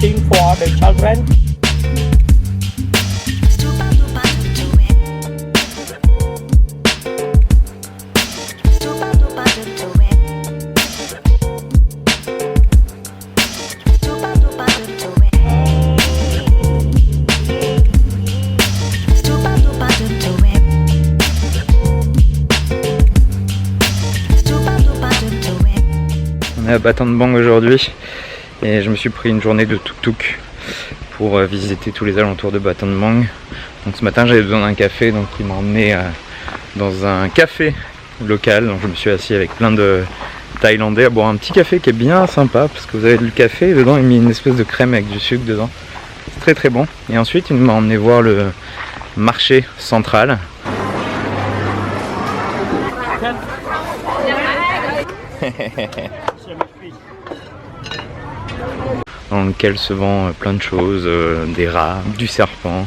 dancing for the children. On est à Battambang aujourd'hui et je me suis pris une journée de tuk-tuk pour visiter tous les alentours de Battambang. Donc ce matin j'avais besoin d'un café, donc il m'a emmené dans un café local. Donc je me suis assis avec plein de Thaïlandais à boire un petit café qui est bien sympa parce que vous avez du café et dedans il a mis une espèce de crème avec du sucre dedans. C'est très très bon. Et ensuite il m'a emmené voir le marché central. Dans lequel se vend plein de choses, des rats, du serpent,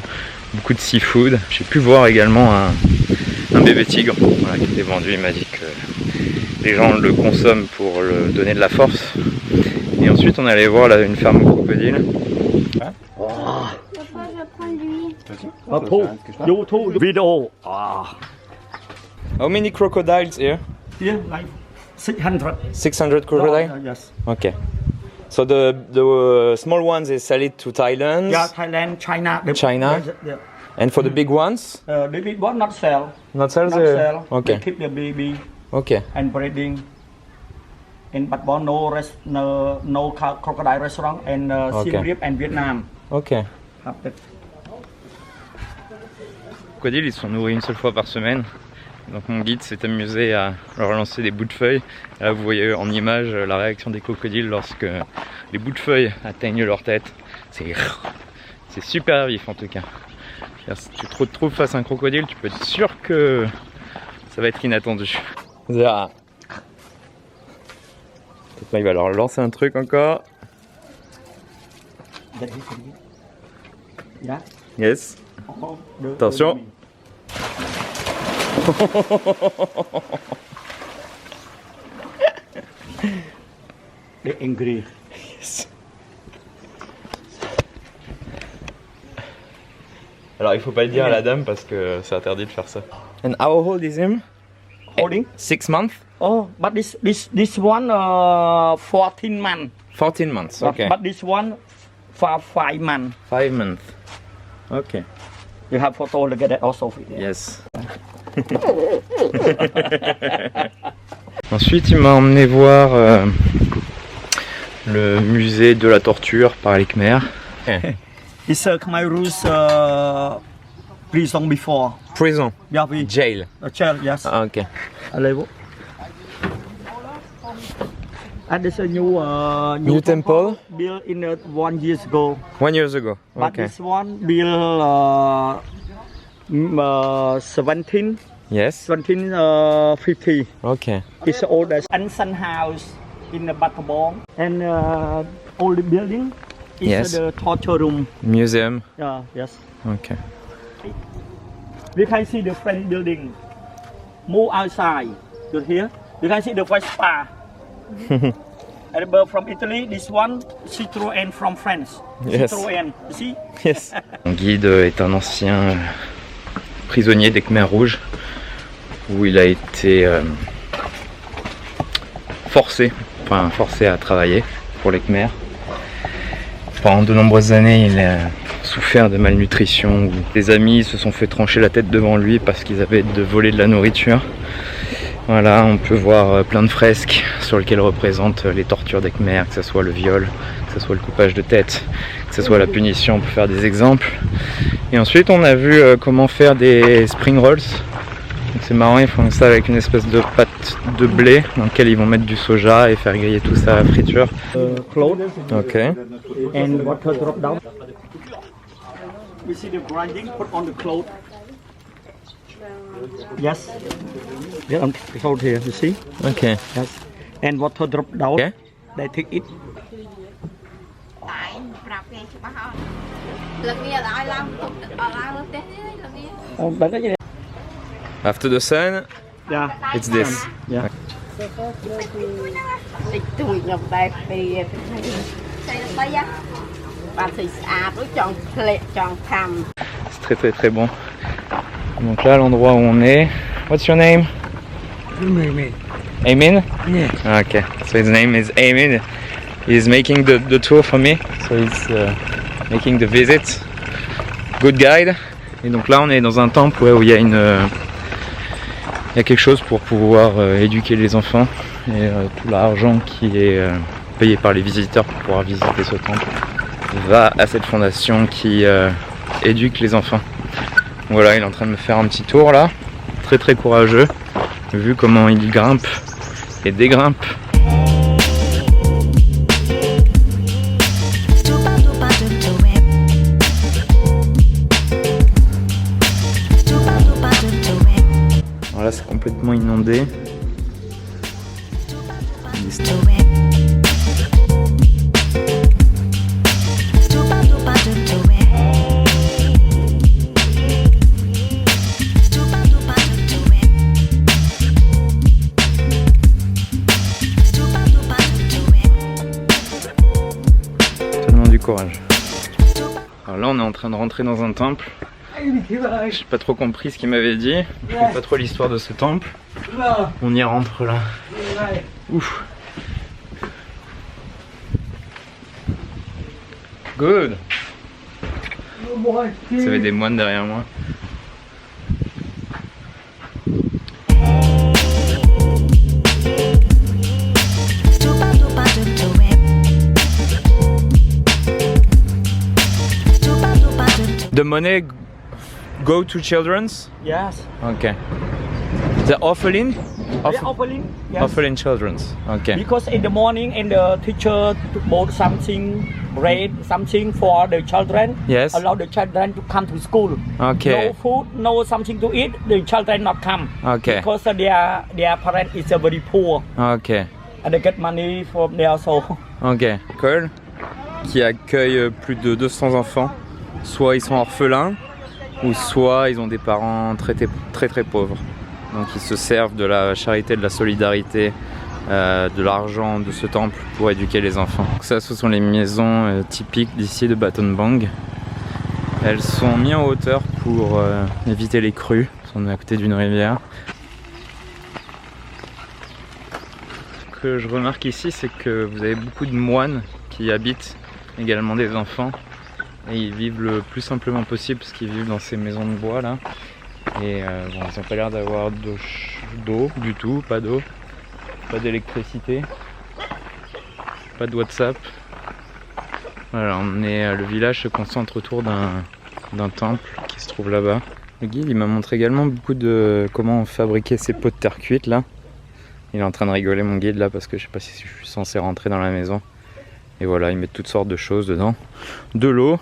beaucoup de seafood. J'ai pu voir également un bébé tigre voilà, qui était vendu. Il m'a dit que les gens le consomment pour le donner de la force. Et ensuite on allait voir là, une ferme au crocodile. Papa, je prends lui. Video. How many crocodiles here? Here, like 600. 600 crocodiles? Yes. Okay. So the small ones they sell it to Thailand. Yeah, Thailand, China. China? Yeah. And for the big ones? The big one not sell. Not sell? Not sell. Okay. They keep the baby Okay. and breeding. In Battambang, no crocodile restaurant and Siem Reap and Vietnam. Okay. Have that. Les crocodiles ils sont nourris une seule fois par semaine. Donc mon guide s'est amusé à leur lancer des bouts de feuilles. Et là vous voyez en image la réaction des crocodiles lorsque les bouts de feuilles atteignent leur tête. C'est super vif en tout cas. Si tu te retrouves face à un crocodile, tu peux être sûr que ça va être inattendu. Là, il va leur lancer un truc encore. Yes. Attention. They're angry. Yes. Alors il faut pas le dire à la dame parce que c'est interdit de faire ça. And how old is him? Holding? 6 months? Oh, but this one 14 months. 14 months, okay. But this one for 5 months. 5 months. Okay. You have photo look at that also. Yes. Ensuite, il m'a emmené voir le musée de la torture par les Khmers. It's a Khmer Rouge prison before. Prison. Yeah, we Jail. a jail, yes. Ah, ok. A level. And there's a new temple? built in 1 year ago. 1 year ago. But Okay. this one built 1750. Yes. Okay. It's the oldest ancient house in the Battambang. And all the building is Yes. the torture room. Museum. Yeah, yes. Okay. We can see the French building. Move outside. You here? You can see the French spa. And from Italy, this one Citroën from France. Yes. Citroën, you see? Yes. Mon guide est un ancien prisonnier des Khmers rouges où il a été forcé à travailler pour les Khmers. Pendant de nombreuses années, il a souffert de malnutrition où des amis se sont fait trancher la tête devant lui parce qu'ils avaient volé de la nourriture. Voilà, on peut voir plein de fresques sur lesquelles représentent les tortures des Khmers, que ce soit le viol, que ce soit le coupage de tête, que ce soit la punition, on peut faire des exemples. Et ensuite on a vu comment faire des spring rolls. C'est marrant, ils font ça avec une espèce de pâte de blé dans laquelle ils vont mettre du soja et faire griller tout ça à la friture. Clothes Ok. and water drop down. We see the grinding, put on the clothes. Yes. Yeah, on the clothes here, you see? Ok. Yes. And water drop down. Okay. They take it. After the sun, Yeah. it's this. Yeah. C'est très très bon. Donc là, l'endroit où on est. What's your name? Amin? Yeah. Okay, so his name is Amin. He's making the tour for me. So he's making the visit. Good guide. Et donc là, on est dans un temple où il y a il y a quelque chose pour pouvoir éduquer les enfants. Et tout l'argent qui est payé par les visiteurs pour pouvoir visiter ce temple va à cette fondation qui éduque les enfants. Voilà, il est en train de me faire un petit tour là. Très très courageux. Vu comment il grimpe et dégrimpe. Alors là, c'est complètement inondé. Tellement du courage. Alors là, on est en train de rentrer dans un temple. J'ai pas trop compris ce qu'il m'avait dit. Je sais pas trop l'histoire de ce temple. On y rentre là. Ouf. Good. Ça avait des moines derrière moi. The money go to children's? Yes. Okay. The orphan? Yeah, offering. Yes. Orphan children's. Okay. Because in the morning, and the teacher bought something, bread, something for the children. Yes. Allow the children to come to school. Okay. No food, no something to eat. The children not come. Okay. Because their parent is very poor, Okay. and they get money from there also. Ok. École qui accueille plus de 200 enfants. Soit ils sont orphelins, ou soit ils ont des parents très pauvres. Donc ils se servent de la charité, de la solidarité, de l'argent de ce temple pour éduquer les enfants. Donc ça, ce sont les maisons typiques d'ici de Battambang. Elles sont mises en hauteur pour éviter les crues. On est à côté d'une rivière. Ce que je remarque ici, c'est que vous avez beaucoup de moines qui habitent également des enfants. Et ils vivent le plus simplement possible parce qu'ils vivent dans ces maisons de bois là. Et bon, ils n'ont pas l'air d'avoir d'eau du tout, pas d'eau, pas d'électricité, pas de WhatsApp. Voilà, le village se concentre autour d'un temple qui se trouve là-bas. Le guide il m'a montré également beaucoup de comment fabriquer ces pots de terre cuite là. Il est en train de rigoler mon guide là parce que je sais pas si je suis censé rentrer dans la maison. Et voilà, ils mettent toutes sortes de choses dedans. De l'eau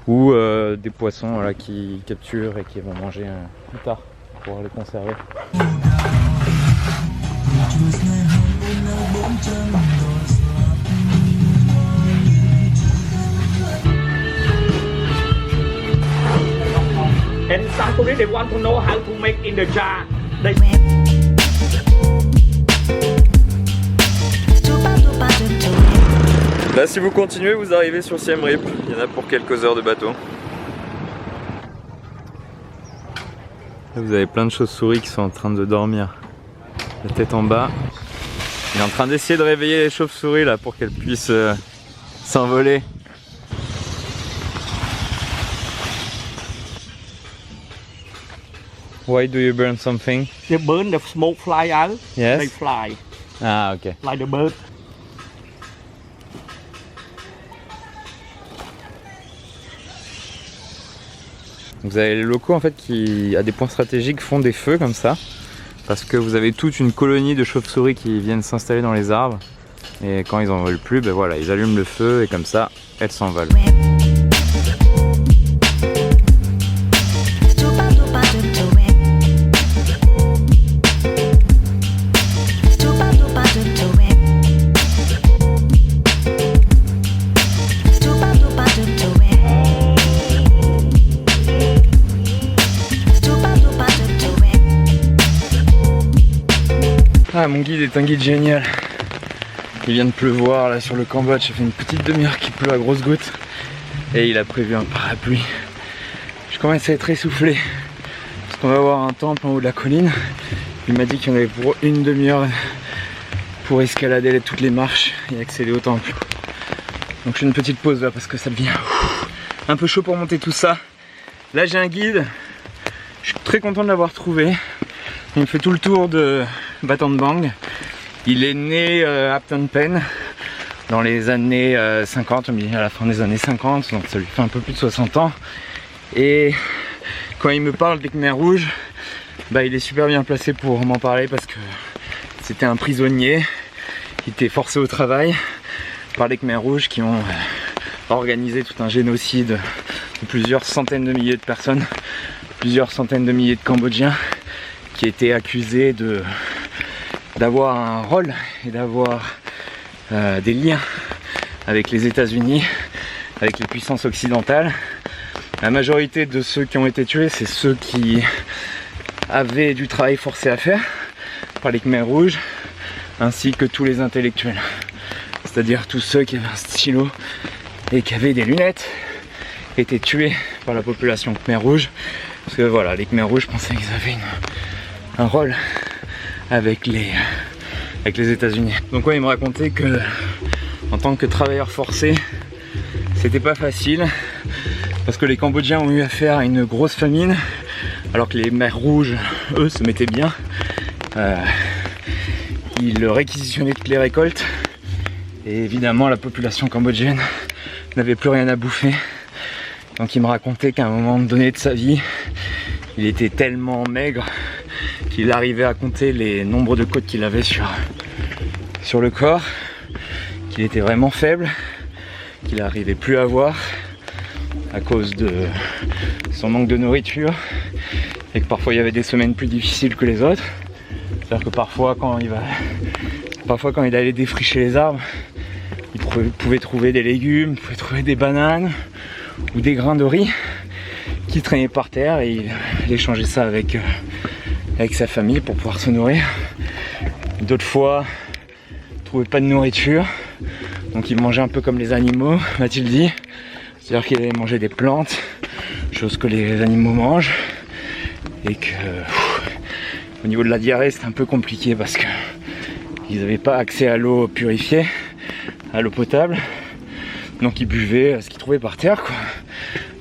ou des poissons voilà, qui capturent et qui vont manger plus tard pour les conserver. And some tourists, they want to know how to make in the jar. Là, si vous continuez, vous arrivez sur Siem Reap. Il y en a pour quelques heures de bateau. Là, vous avez plein de chauves-souris qui sont en train de dormir. La tête en bas. Il est en train d'essayer de réveiller les chauves-souris là pour qu'elles puissent s'envoler. Why do you burn something? They burn the smoke fly out. Yes. They fly Ah, ok. like the bird. Vous avez les locaux en fait qui, à des points stratégiques, font des feux comme ça. Parce que vous avez toute une colonie de chauves-souris qui viennent s'installer dans les arbres. Et quand ils en veulent plus, ben voilà, ils allument le feu et comme ça, elles s'envolent. Ah, mon guide est un guide génial. Il vient de pleuvoir là sur le Cambodge, ça fait une petite demi-heure qu'il pleut à grosses gouttes. Et il a prévu un parapluie. Je commence à être essoufflé parce qu'on va voir un temple en haut de la colline. Il m'a dit qu'il y en avait pour une demi-heure pour escalader toutes les marches et accéder au temple. Donc je fais une petite pause là parce que ça devient un peu chaud pour monter tout ça. Là j'ai un guide, je suis très content de l'avoir trouvé. Il me fait tout le tour de Battambang. Il est né à Phnom Penh dans les années 50, à la fin des années 50, donc ça lui fait un peu plus de 60 ans. Et quand il me parle des Khmers rouges, bah, il est super bien placé pour m'en parler parce que c'était un prisonnier qui était forcé au travail par les Khmers rouges qui ont organisé tout un génocide de plusieurs centaines de milliers de personnes, plusieurs centaines de milliers de Cambodgiens qui étaient accusés d'avoir un rôle et d'avoir des liens avec les États-Unis, avec les puissances occidentales. La majorité de ceux qui ont été tués, c'est ceux qui avaient du travail forcé à faire par les Khmers rouges, ainsi que tous les intellectuels. C'est-à-dire tous ceux qui avaient un stylo et qui avaient des lunettes étaient tués par la population Khmer rouge. Parce que voilà, les Khmer rouges pensaient qu'ils avaient un rôle avec les États-Unis. Donc ouais, il me racontait que en tant que travailleur forcé, c'était pas facile parce que les Cambodgiens ont eu affaire à une grosse famine, alors que les Khmers rouges, eux, se mettaient bien. Ils réquisitionnaient toutes les récoltes et évidemment la population cambodgienne n'avait plus rien à bouffer. Donc il me racontait qu'à un moment donné de sa vie, il était tellement maigre qu'il arrivait à compter les nombres de côtes qu'il avait sur le corps, qu'il était vraiment faible, qu'il n'arrivait plus à voir à cause de son manque de nourriture et que parfois il y avait des semaines plus difficiles que les autres. C'est-à-dire que parfois quand il allait défricher les arbres, il pouvait trouver des légumes, il pouvait trouver des bananes ou des grains de riz qui traînaient par terre et il échangeait ça avec sa famille pour pouvoir se nourrir. D'autres fois, il ne trouvait pas de nourriture, donc il mangeait un peu comme les animaux, m'a-t-il dit. C'est-à-dire qu'il allait manger des plantes, chose que les animaux mangent, et que au niveau de la diarrhée c'était un peu compliqué parce que ils n'avaient pas accès à l'eau purifiée, à l'eau potable, donc ils buvaient ce qu'ils trouvaient par terre, quoi.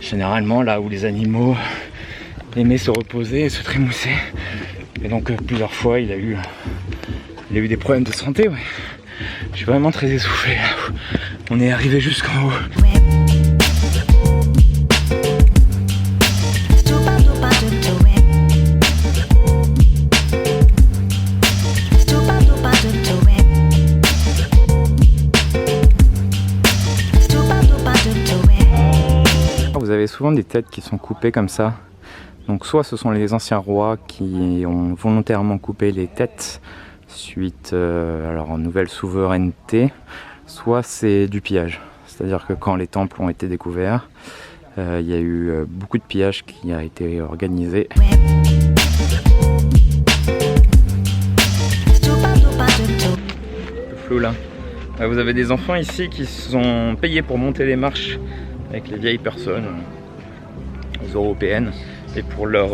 Généralement là où les animaux aimaient se reposer et se trémousser. Et donc plusieurs fois il a eu des problèmes de santé, ouais. Je suis vraiment très essoufflé là. On est arrivé jusqu'en haut. Vous avez souvent des têtes qui sont coupées comme ça. Donc soit ce sont les anciens rois qui ont volontairement coupé les têtes suite à leur nouvelle souveraineté, soit c'est du pillage. C'est-à-dire que quand les temples ont été découverts, il y a eu beaucoup de pillage qui a été organisé. Le flou là. Vous avez des enfants ici qui sont payés pour monter les marches avec les vieilles personnes européennes et pour leur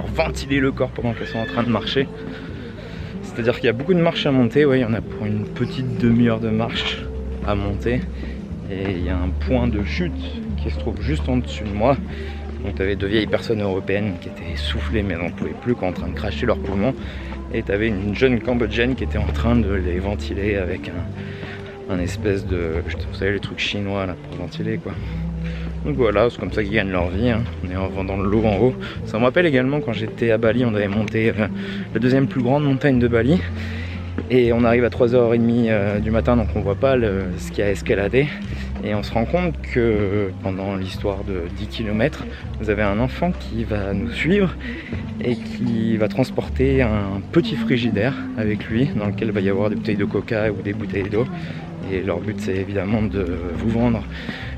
ventiler le corps pendant qu'elles sont en train de marcher. C'est-à-dire qu'il y a beaucoup de marches à monter, ouais, il y en a pour une petite demi-heure de marche à monter. Et il y a un point de chute qui se trouve juste en dessus de moi. Donc tu avais deux vieilles personnes européennes qui étaient essoufflées mais n'en pouvaient plus, en train de cracher leurs poumons. Et tu avais une jeune cambodgienne qui était en train de les ventiler avec un espèce de... Vous savez les trucs chinois là pour ventiler quoi. Donc voilà, c'est comme ça qu'ils gagnent leur vie, hein. On est en vendant de l'eau en haut. Ça me rappelle également quand j'étais à Bali, on avait monté la deuxième plus grande montagne de Bali. Et on arrive à 3h30 du matin, donc on voit pas ce qu'il y a à escalader. Et on se rend compte que pendant l'histoire de 10 km, vous avez un enfant qui va nous suivre et qui va transporter un petit frigidaire avec lui, dans lequel il va y avoir des bouteilles de coca ou des bouteilles d'eau. Et leur but c'est évidemment de vous vendre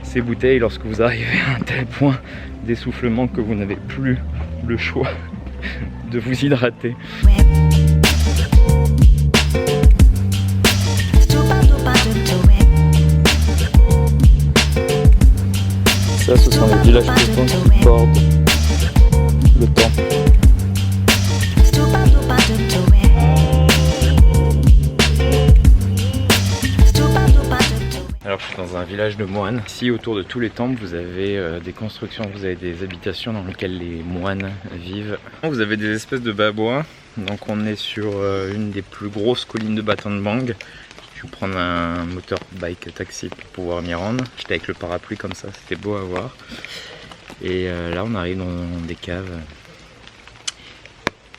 ces bouteilles lorsque vous arrivez à un tel point d'essoufflement que vous n'avez plus le choix de vous hydrater. Ça, ce sont les villages piétons qui bordent le temple. Alors je suis dans un village de moines. Ici autour de tous les temples vous avez des constructions, vous avez des habitations dans lesquelles les moines vivent. Vous avez des espèces de babouins. Donc on est sur une des plus grosses collines de Battambang. Je vais prendre un motorbike taxi pour pouvoir m'y rendre. J'étais avec le parapluie comme ça, c'était beau à voir. Et là on arrive dans des caves.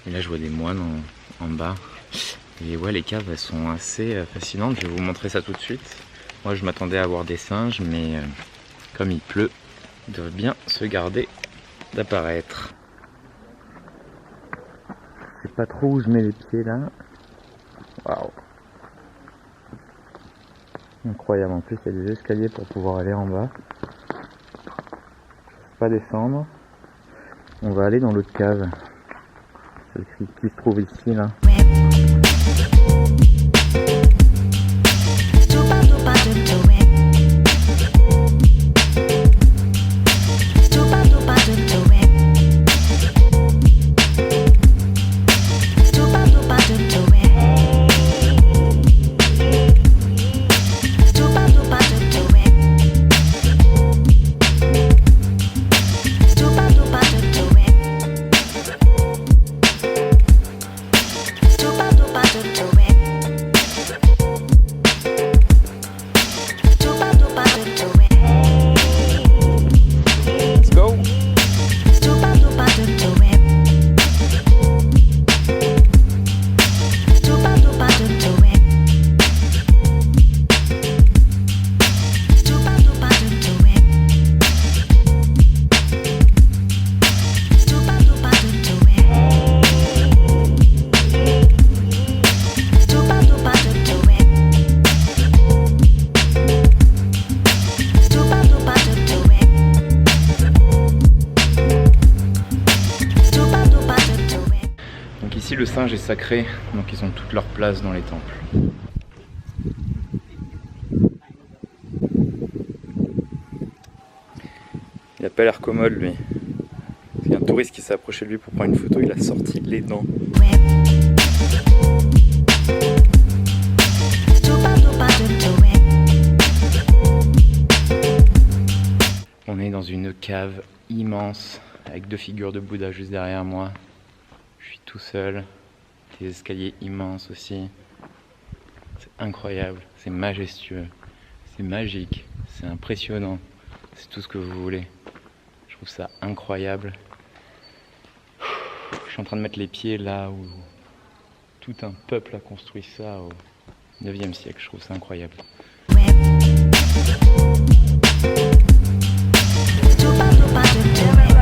Et là je vois des moines en bas. Et ouais, les caves elles sont assez fascinantes. Je vais vous montrer ça tout de suite. Moi je m'attendais à voir des singes, mais comme il pleut, ils doivent bien se garder d'apparaître. Je sais pas trop où je mets les pieds là. Waouh! Incroyable, en plus il y a des escaliers pour pouvoir aller en bas. Pas descendre. On va aller dans l'autre cave. Celle qui se trouve ici là. Ici le singe est sacré, donc ils ont toute leur place dans les temples. Il a pas l'air commode lui. Il y a un touriste qui s'est approché de lui pour prendre une photo, il a sorti les dents. On est dans une cave immense avec deux figures de Bouddha juste derrière moi. Je suis tout seul, des escaliers immenses aussi. C'est incroyable, c'est majestueux, c'est magique, c'est impressionnant, c'est tout ce que vous voulez. Je trouve ça incroyable. Je suis en train de mettre les pieds là où tout un peuple a construit ça au 9e siècle, je trouve ça incroyable. We'll be right back.